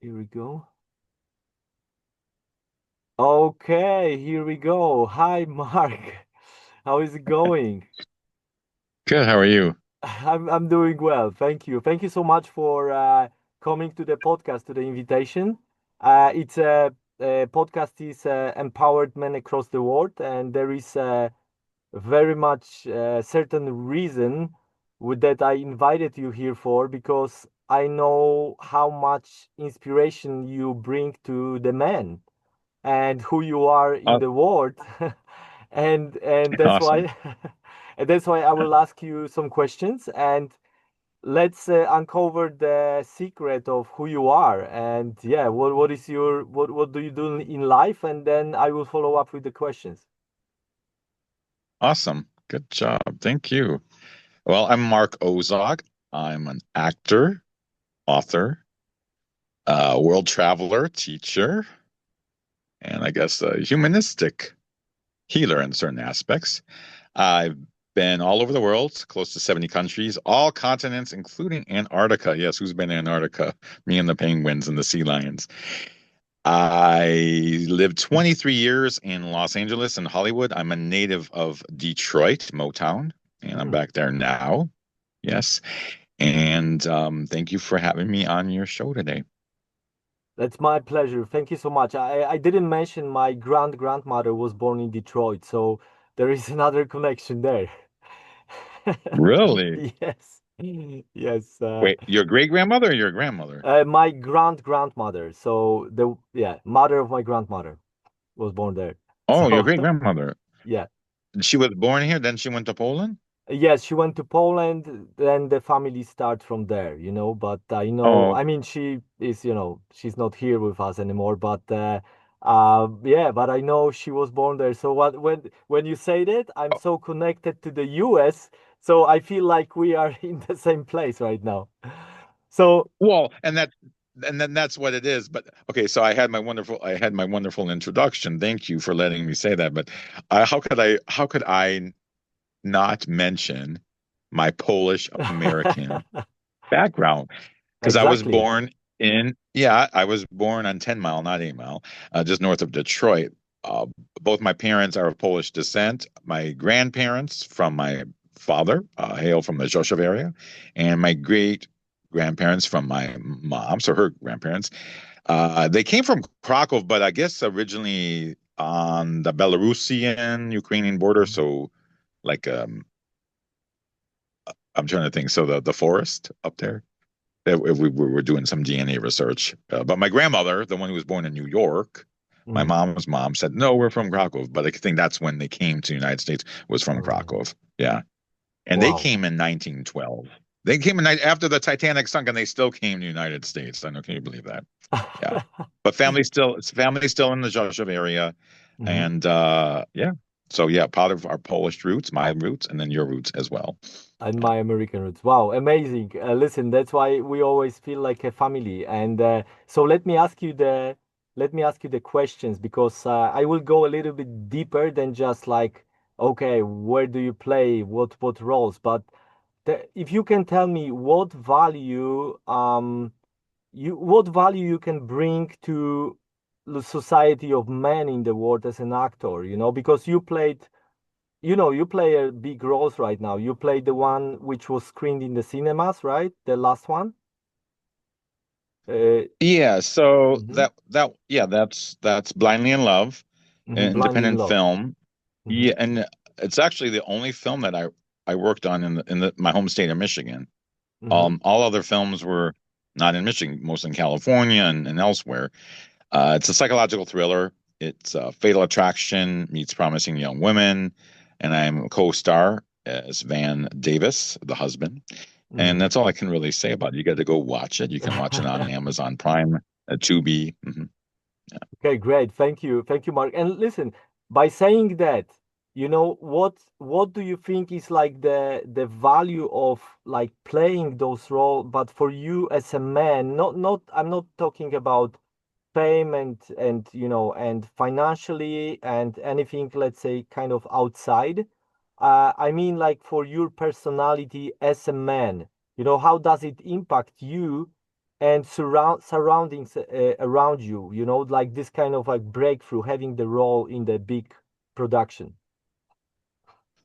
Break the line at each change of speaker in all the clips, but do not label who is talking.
Here we go. Okay, here we go. Hi, Mark. How is it going?
Good. How are you?
I'm doing well. Thank you. Thank you so much for coming to the podcast, to the invitation. It's a podcast is empowered men across the world, and there is very much certain reason with that I invited you here for because I know how much inspiration you bring to the men and who you are in
Uh,
the world. And that's
awesome.
why and that's why I will ask you some questions, and let's uncover the secret of who you are. And yeah, what is your what do you do in life, and then I will follow up with the questions.
Awesome. Good job. Thank you. Well, I'm Mark Ozog. I'm an actor, author, world traveler, teacher, and I guess a humanistic healer in certain aspects. I've been all over the world, close to 70 countries, all continents, including Antarctica. Yes, who's been to Antarctica? Me and the penguins and the sea lions. I lived 23 years in Los Angeles and Hollywood. I'm a native of Detroit, Motown, and I'm
Hmm.
back there now. Yes. And thank you for having me on your show today.
That's my pleasure. Thank you so much. I didn't mention my grandmother was born in Detroit, so there is another connection there.
Really?
Yes. Yes.
Wait, your great grandmother or your grandmother?
My grandmother. So the yeah, mother of my grandmother was born there.
Oh, your
So
great grandmother.
yeah.
She was born here, then she went to Poland?
Yes, she went to Poland, then the family start from there, but I know,
Oh,
I mean, she is, she's not here with us anymore, but yeah, but I know she was born there. So when you say that, I'm so connected to the US, so I feel like we are in the same place right now. So
well, and then that's what it is. But okay, so I had my wonderful introduction. Thank you for letting me say that. But how could I not mention my Polish American background? Because
exactly.
I was born on 10 Mile, not 8 Mile, just north of Detroit. Uh, Both my parents are of Polish descent. My grandparents from my father hail from the Rzeszów area, and my great grandparents from my mom, so her grandparents, they came from Krakow, but I guess originally on the Belarusian Ukrainian border. So like I'm trying to think. So the forest up there. We were doing some DNA research. But my grandmother, the one who was born in New York, my
Mhm.
mom's mom said, "No, we're from Krakow." But I think that's when they came to the United States was from
Oh,
Krakow. Yeah, and they
wow.
came in 1912. They came in after the Titanic sunk, and they still came to the United States. I know, can you believe that? Yeah, but family's still in the Rzeszów area,
Mhm.
and yeah. So yeah, part of our Polish roots, my roots, and then your roots as well.
And my American roots. Wow, amazing. Listen, that's why we always feel like a family. And so let me ask you the questions because I will go a little bit deeper than just like, okay, where do you play? What roles? But if you can tell me what value you can bring to the society of men in the world as an actor, because you play a big roles right now. You play the one which was screened in the cinemas, right? The last one. Uh,
Yeah, so
mhm,
that's Blindly in Love,
mhm,
an
Blindly in
independent
Love.
film.
Hmm.
Yeah, and it's actually the only film that I worked on in my home state of Michigan.
Hmm.
All other films were not in Michigan, mostly in California and elsewhere. It's a psychological thriller. It's Fatal Attraction meets Promising Young Women, and I'm a co-star as Van Davis, the husband. And
Hmm.
that's all I can really say about it. You got to go watch it. You can watch it on Amazon Prime, Tubi.
Okay, great. Thank you, Mark. And listen, by saying that, what do you think is like the value of like playing those roles, but for you as a man, not I'm not talking about payment and financially and anything, let's say, kind of outside. I mean, like for your personality as a man, how does it impact you and surroundings around you, you know, like this kind of like breakthrough, having the role in the big production?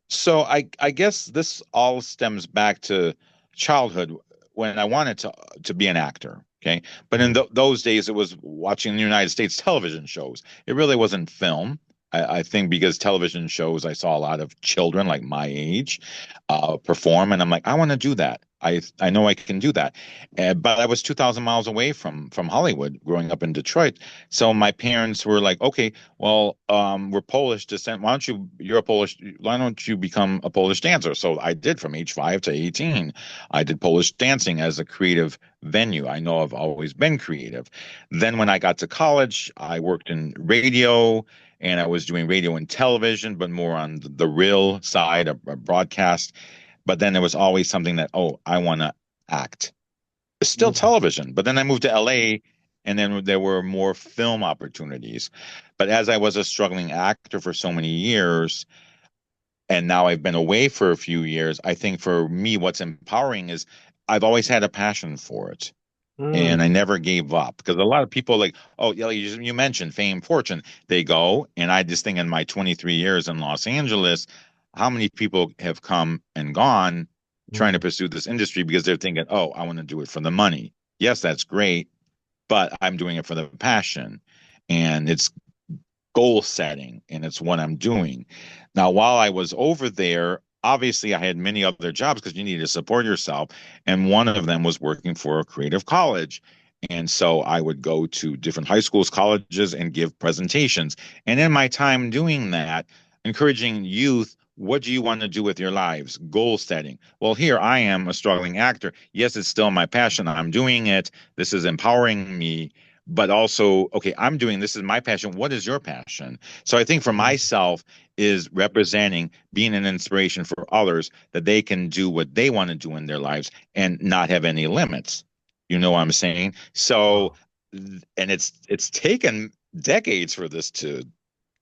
So I guess this all stems back to childhood when I wanted to be an actor. Okay, but in
Mm,
those days, it was watching the United States television shows. It really wasn't film. I think because television shows, I saw a lot of children like my age perform, and I'm like, I want to do that. I know I can do that, but I was 2,000 miles away from Hollywood, growing up in Detroit. So my parents were like, okay, well, we're Polish descent. Why don't you? You're a Polish. Why don't you become a Polish dancer? So I did from age 5 to 18. I did Polish dancing as a creative venue. I know I've always been creative. Then when I got to college, I worked in radio and I was doing radio and television, but more on the real side of broadcast. But then there was always something that, oh, I want to act. It's still
mm,
television, but then I moved to LA and then there were more film opportunities. But as I was a struggling actor for so many years, and now I've been away for a few years, I think for me, what's empowering is I've always had a passion for it and
mm,
I never gave up because a lot of people like, oh, yeah, you mentioned fame, fortune. They go, and I just think in my 23 years in Los Angeles, how many people have come and gone trying to
mm,
pursue this industry because they're thinking, oh, I want to do it for the money. Yes, that's great, but I'm doing it for the passion, and it's goal setting and it's what I'm doing. Now, while I was over there, obviously I had many other jobs because you need to support yourself. And one of them was working for a creative college. And so I would go to different high schools, colleges, and give presentations. And in my time doing that, encouraging youth, what do you want to do with your lives? Goal setting. Well, here I am, a struggling actor. Yes, it's still my passion. I'm doing it. This is empowering me, but also, okay, I'm doing this is my passion. What is your passion? So I think for
mm,
myself is representing, being an inspiration for others that they can do what they want to do in their lives and not have any limits. You know what I'm saying? So,
wow.
and it's taken decades for this to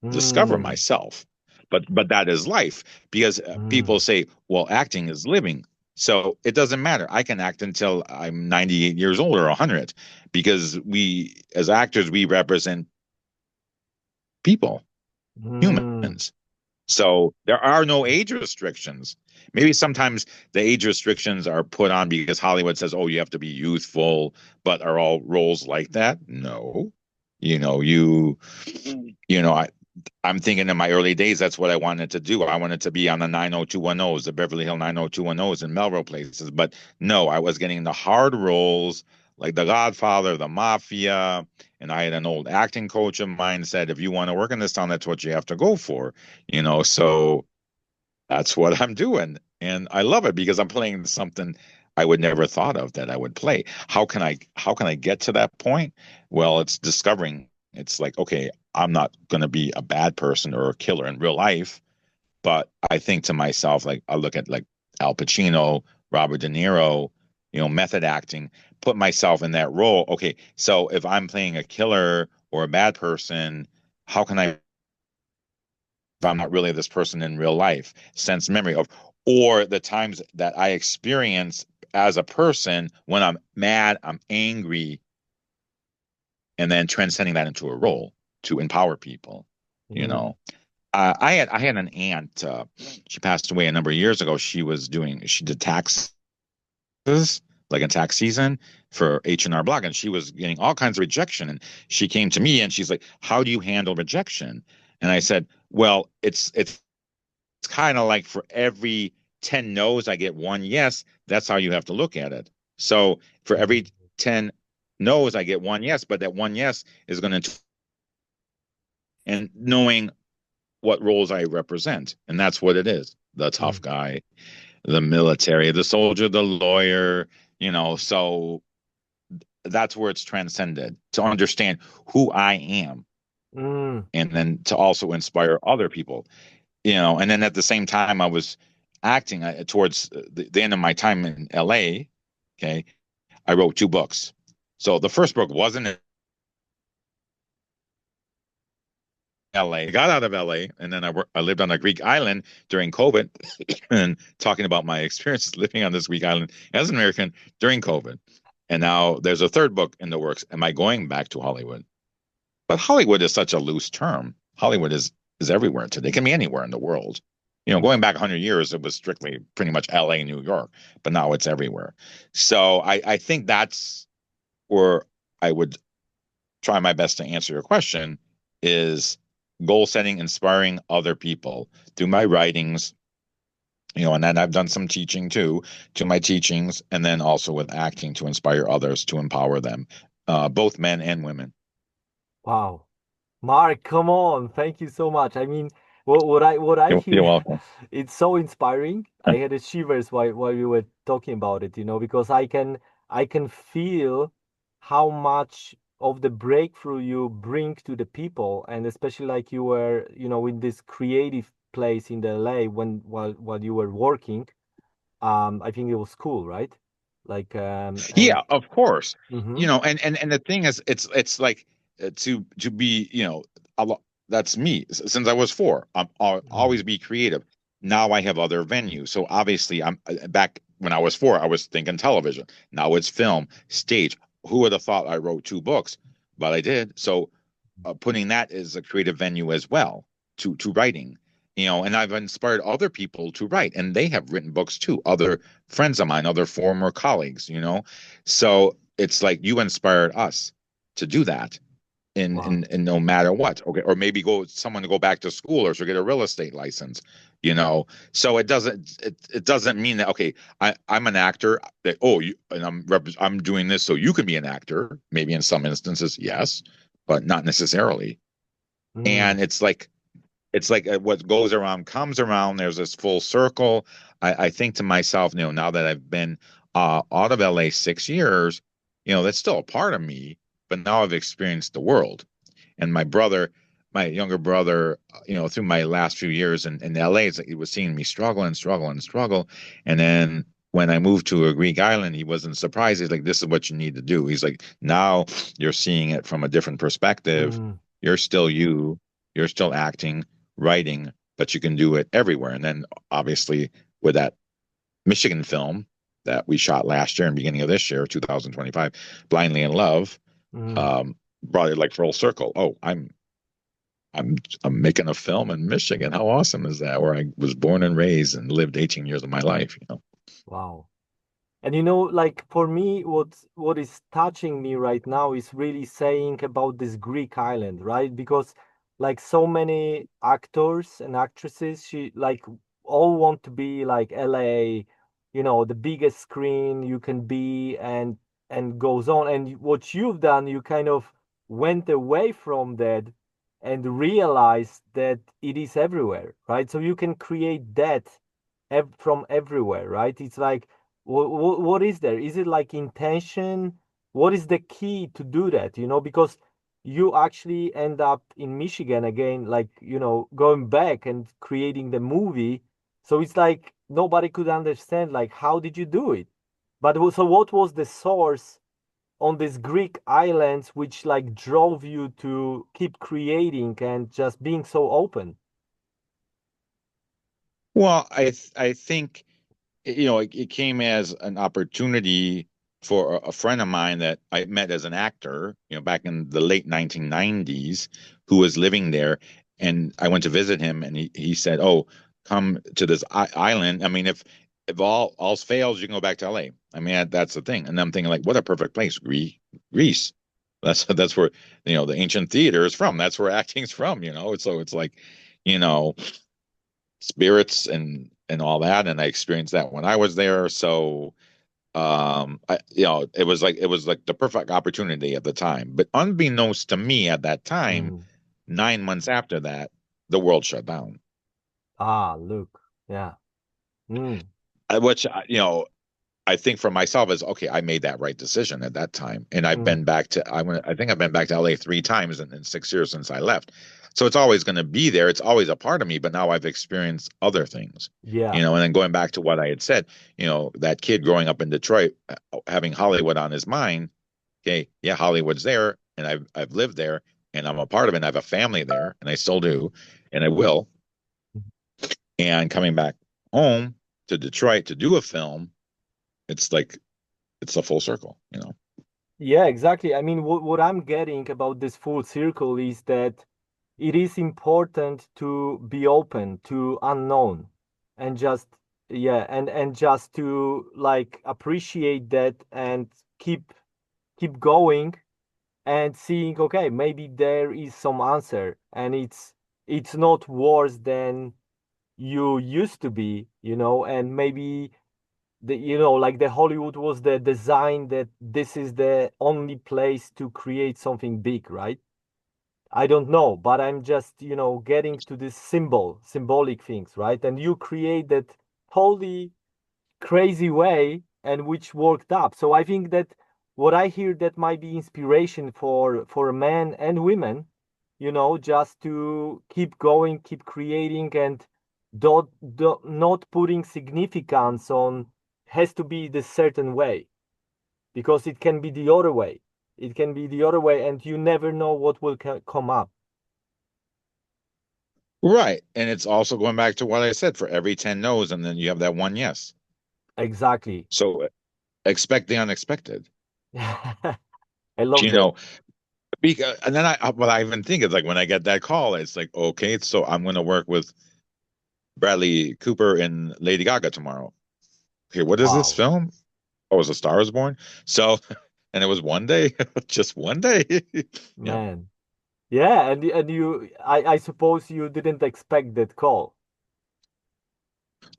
discover
Mm,
myself. But that is life because people
mm,
say, well, acting is living. So it doesn't matter. I can act until I'm 98 years old or 100 because we, as actors, we represent people,
mm,
humans. So there are no age restrictions. Maybe sometimes the age restrictions are put on because Hollywood says, oh, you have to be youthful, but are all roles like that? No. You know, you know, I'm thinking in my early days, that's what I wanted to do. I wanted to be on the 90210s, the Beverly Hill 90210s and Melrose places. But no, I was getting the hard roles like The Godfather, The Mafia. And I had an old acting coach of mine said, if you want to work in this town, that's what you have to go for. So that's what I'm doing. And I love it because I'm playing something I would never thought of that I would play. How can I get to that point? Well, it's discovering it's like, okay, I'm not gonna be a bad person or a killer in real life, but I think to myself, like I look at like Al Pacino, Robert De Niro, method acting, put myself in that role. Okay, so if I'm playing a killer or a bad person, how can I if I'm not really this person in real life, sense memory of, or the times that I experience as a person when I'm mad, I'm angry, and then transcending that into a role to empower people. You
mm,
know, I had an aunt. She passed away a number of years ago. She did taxes like in tax season for H&R Block, and she was getting all kinds of rejection. And she came to me and she's like, "How do you handle rejection?" And I said, "Well, it's kind of like for every 10 no's, I get one yes. That's how you have to look at it. So for every
mm,
10 no's, I get one yes, but that one yes is going to, and knowing what roles I represent. And that's what it is: the tough
mm,
guy, the military, the soldier, the lawyer. So that's where it's transcended to understand who I am
mm,
and then to also inspire other people. And then at the same time, I was acting towards the end of my time in LA. Okay. I wrote two books. So the first book wasn't in LA. I got out of LA and then I lived on a Greek island during COVID and talking about my experiences living on this Greek island as an American during COVID. And now there's a third book in the works. Am I going back to Hollywood? But Hollywood is such a loose term. Hollywood is everywhere today. It can be anywhere in the world. Going back 100 years, it was strictly pretty much LA, New York, but now it's everywhere. So I think that's where I would try my best to answer your question is goal setting, inspiring other people through my writings, and then I've done some teaching too, to my teachings, and then also with acting to inspire others, to empower them, both men and women.
Wow. Mark, come on. Thank you so much. I mean, what I
You're
hear,
welcome.
it's so inspiring. I had a shivers while you were talking about it, because I can feel how much of the breakthrough you bring to the people, and especially like you were, in this creative place in the LA while you were working. I think it was school, right? Like and
Yeah, of course.
mm-hmm,
And the thing is, it's like to be, a lot. That's me. Since I was four, I'll
mm,
always be creative. Now I have other venues. So obviously, I'm back when I was four. I was thinking television. Now it's film, stage. Who would have thought I wrote two books? But I did. So putting that as a creative venue as well to writing, and I've inspired other people to write, and they have written books too, other friends of mine, other former colleagues. So it's like you inspired us to do that
wow.
in no matter what. Okay, or maybe someone to go back to school or to get a real estate license. So it doesn't mean that, okay, I'm an actor, that, and I'm doing this so you can be an actor. Maybe in some instances, yes, but not necessarily.
Mm,
And it's like what goes around comes around. There's this full circle. I think to myself, now that I've been out of LA 6 years, that's still a part of me, but now I've experienced the world. And my younger brother, through my last few years in LA, he was seeing me struggle and struggle and struggle. And then when I moved to a Greek island, he wasn't surprised. He's like, this is what you need to do. He's like, now you're seeing it from a different perspective.
mm,
You're still you, you're still acting, writing, but you can do it everywhere. And then obviously with that Michigan film that we shot last year and beginning of this year, 2025, Blindly in Love,
mm.
um, brought it like full circle. Oh, I'm making a film in Michigan. How awesome is that? Where I was born and raised and lived 18 years of my life.
Wow. And like for me, what is touching me right now is really saying about this Greek island, right? Because like so many actors and actresses, she like all want to be like LA, the biggest screen you can be, and goes on. And what you've done, you kind of went away from that and realized that it is everywhere, right? So you can create that from everywhere, right? It's like what is there? Is it like intention? What is the key to do that? Because you actually end up in Michigan again, like, going back and creating the movie. So it's like nobody could understand, like, how did you do it? But so what was the source on these Greek islands which like drove you to keep creating and just being so open?
Well, I think it came as an opportunity for a friend of mine that I met as an actor, back in the late 1990s, who was living there. And I went to visit him, and he said, "Oh, come to this island. I mean, if all else fails, you can go back to LA." I mean, that's the thing. And I'm thinking, like, what a perfect place, Greece. That's where the ancient theater is from. That's where acting's from. So it's like, you know, spirits and all that, and I experienced that when I was there. So it was like the perfect opportunity at the time. But unbeknownst to me at that time,
Mm.
9 months after that, the world shut down.
Ah, look. Yeah. Mm.
Which I think for myself is okay. I made that right decision at that time, and I've
Mm.
been back to I think I've been back to LA 3 times in 6 years since I left. So it's always going to be there. It's always a part of me. But now I've experienced other things,
Yeah.
and then going back to what I had said, that kid growing up in Detroit, having Hollywood on his mind. Okay, yeah, Hollywood's there, and I've lived there, and I'm a part of it. And I have a family there, and I still do, and I will. And coming back home to Detroit to do a film, it's like it's a full circle, you know.
Yeah, exactly. I mean, what I'm getting about this full circle is that it is important to be open to unknown and just, yeah, and just to like appreciate that and keep going and seeing, okay, maybe there is some answer and it's not worse than you used to be, and maybe like the Hollywood was the design that this is the only place to create something big, right? I don't know, but I'm just, getting to this symbolic things, right? And you create that totally crazy way and which worked up. So I think that what I hear that might be inspiration for men and women, just to keep going, keep creating, and not putting significance on has to be this certain way, because it can be the other way. It can be the other way, and you never know what will come up.
Right. And it's also going back to what I said, for every 10 no's, and then you have that one yes.
Exactly.
So expect the unexpected.
I love
You
that.
know, because, and then what I even think is like when I get that call, it's like, okay, so I'm going to work with Bradley Cooper and Lady Gaga tomorrow. Okay, what is this
Wow,
film? Oh, it's A Star is Born. So, and it was one day, just one day. Yeah.
man. Yeah, and I suppose you didn't expect that call.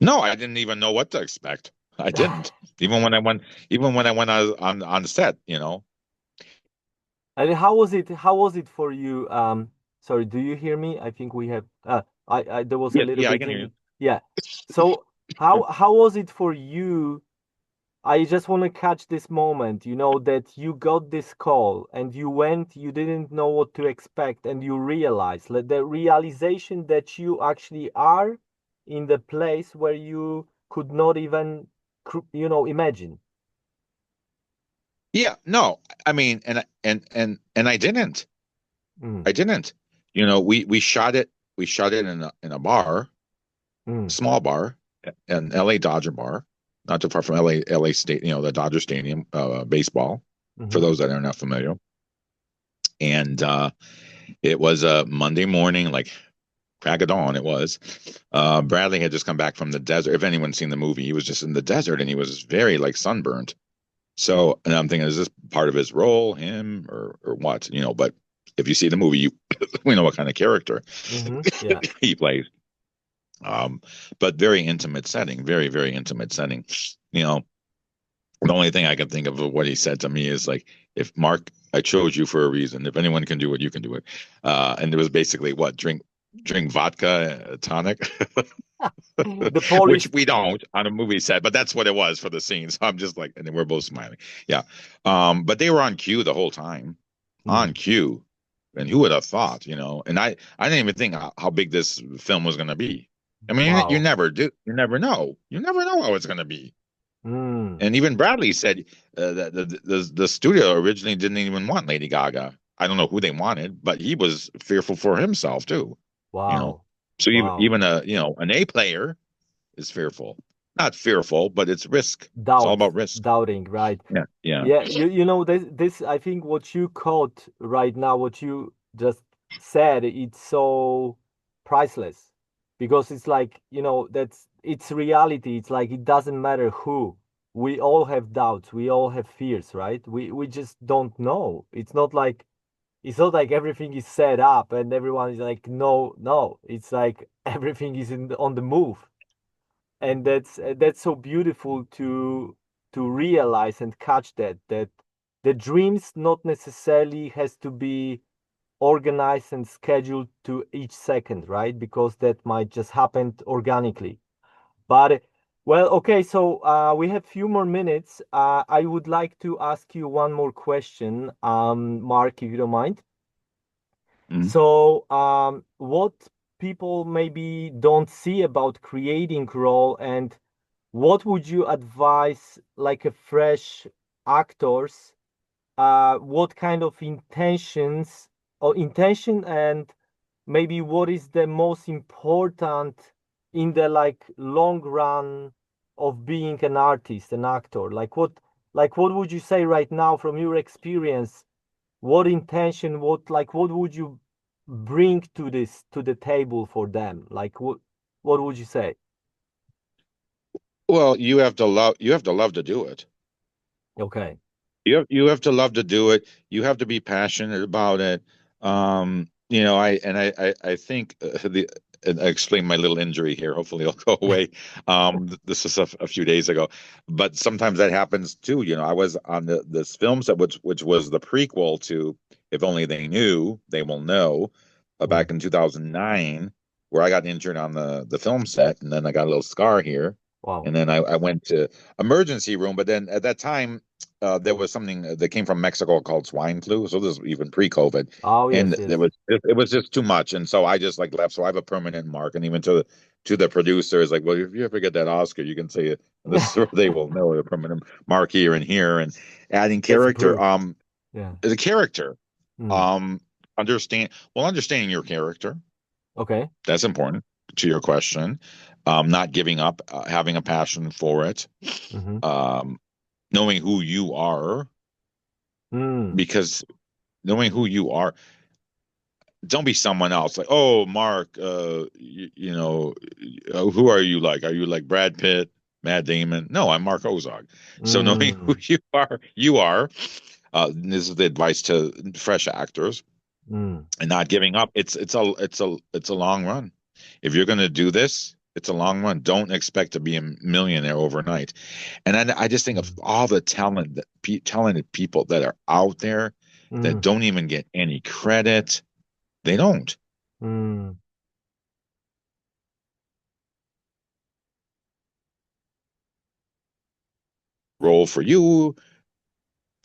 No, I didn't even know what to expect. I didn't. Even when I went on the set, you know.
And how was it? How was it for you? Sorry, do you hear me? I think we have. I there was a
Yeah,
little
yeah, I
bit.
can hear you.
Yeah. So how was it for you? I just want to catch this moment, that you got this call and you went, you didn't know what to expect, and you realized, like, the realization that you actually are in the place where you could not even, imagine.
Yeah, no, I mean, and I didn't.
Mm,
I didn't. You know, we shot it in a bar,
mm,
small bar, an LA Dodger bar, not too far from LA State, the Dodger Stadium, baseball, for
mm-hmm,
those that are not familiar. And it was a Monday morning, like crack of dawn. It was. Bradley had just come back from the desert. If anyone's seen the movie, he was just in the desert and he was very like sunburned. So, and I'm thinking, is this part of his role, him, or what? But if you see the movie, we know what kind of character
mm-hmm, yeah.
he plays. Um, but very intimate setting, very, very intimate setting. You know, the only thing I can think of what he said to me is like, if Mark, I chose you for a reason. If anyone can do it, you can do it. And it was basically what, drink vodka, tonic,
The
which
Polish.
we don't on a movie set, but that's what it was for the scene. So I'm just like, and then we're both smiling. Yeah. But they were on cue the whole time, on
Mm,
cue. And who would have thought, And I didn't even think how big this film was going to be. I mean, you
wow.
never do. You never know. You never know how it's going to be.
Mm,
And even Bradley said that the studio originally didn't even want Lady Gaga. I don't know who they wanted, but he was fearful for himself too. You know,
wow.
so even
Wow.
even an A player is fearful. Not fearful, but it's risk. It's all
Doubt,
about risk.
doubting, right?
Yeah, yeah,
Yeah, this I think what you caught right now, what you just said, it's so priceless, because it's like, that's it's reality. It's like it doesn't matter who. We all have doubts, we all have fears, right? We just don't know. It's not like everything is set up and everyone is like, no, no. It's like everything is on the move, and that's so beautiful to realize and catch that the dreams not necessarily has to be organized and scheduled to each second, right? Because that might just happen organically. But well, okay, so we have few more minutes. I would like to ask you one more question, Mark, if you don't mind.
mhm.
So, what people maybe don't see about creating role, and what would you advise like a fresh actors? What kind of intention, and maybe what is the most important in the like long run of being an artist, an actor? Like like what would you say right now from your experience? What intention, what would you bring to this to the table for them? Like what would you say?
Well, you have to love to do it.
Okay.
You have to love to do it. You have to be passionate about it. I think and I explained my little injury here. Hopefully, it'll go away. This is a few days ago, but sometimes that happens too. I was on this film set, which was the prequel to If Only They Knew, They Will Know,
Mm.
back in 2009, where I got injured on the film set, and then I got a little scar here,
Wow.
and then I went to emergency room. But then at that time there was something that came from Mexico called swine flu. So this was even pre-COVID,
Oh
and
yes, yes.
it was just too much. And so I just like left. So I have a permanent mark, and even to the producer is like, well, if you ever get that Oscar, you can say it. This is where they will know a permanent mark here and here, and adding
That's a
character.
proof. Yeah.
The character,
Mm.
um, understanding your character.
Okay.
That's important to your question. Not giving up, having a passion for it.
Mm-hmm.
Um, knowing who you are,
Mm.
because knowing who you are, don't be someone else. Like, oh, Mark, who are you like? Are you like Brad Pitt, Matt Damon? No, I'm Mark Ozog. So knowing who
Mm.
you are. This is the advice to fresh actors,
Mm.
and not giving up. It's a long run. If you're going to do this, it's a long run. Don't expect to be a millionaire overnight. And I just think of
Mm.
all the talented people that are out there that
Mm.
don't even get any credit. They don't.
Mm.
Role for you,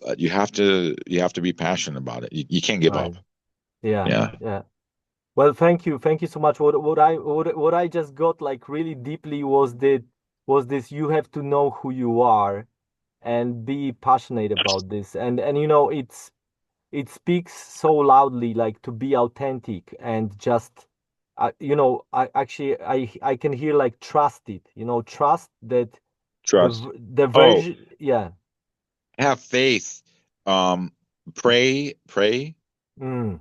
but you have to be passionate about it. You can't give
Right.
up.
Yeah.
Yeah.
Yeah. Well, thank you so much. What I just got like really deeply was this: you have to know who you are and be passionate about this, and it speaks so loudly, like to be authentic and just I can hear like trust it, trust that
Trust.
the
Oh,
version, yeah.
have faith. Um, pray.
Mm,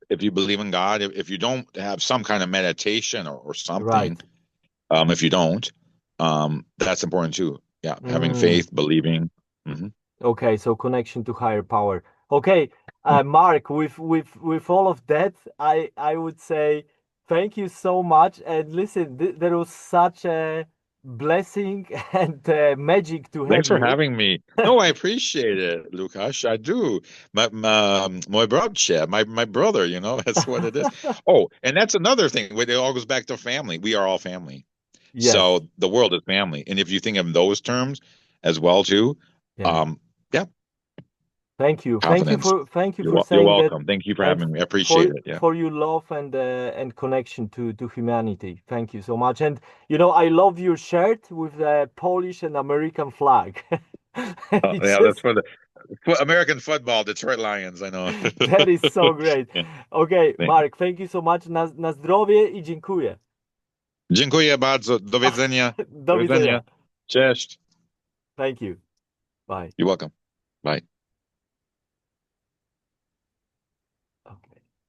If you believe in God, if you don't have some kind of meditation or something,
right.
if you don't, that's important too. Yeah, having
Mm.
faith, believing. Hmm.
Okay, so connection to higher power. Okay, Mark, with all of that, I would say thank you so much. And listen, there was such a blessing and magic to
Thanks
have
for
you.
having me. No, I appreciate it, Lukash. I do. My brother, my brother. That's what it is. Oh, and that's another thing. It all goes back to family. We are all family.
Yes.
So the world is family, and if you think of those terms as well too,
Yeah.
um, yeah,
Thank you.
confidence.
Thank you
You're
for
you're
saying that,
welcome. Thank you for
and
having me. I appreciate it. Yeah.
for your love and connection to humanity. Thank you so much. And I love your shirt with the Polish and American flag.
Oh,
It's
yeah, that's
just,
for American football, Detroit Lions. I know.
that is so great.
Yeah.
Okay,
Thank you.
Mark, thank you so much. Na zdrowie i dziękuję.
Dziękuję bardzo. Do widzenia.
Do
Do widzenia.
widzenia.
Cześć.
Thank you. Bye.
You're welcome. Bye.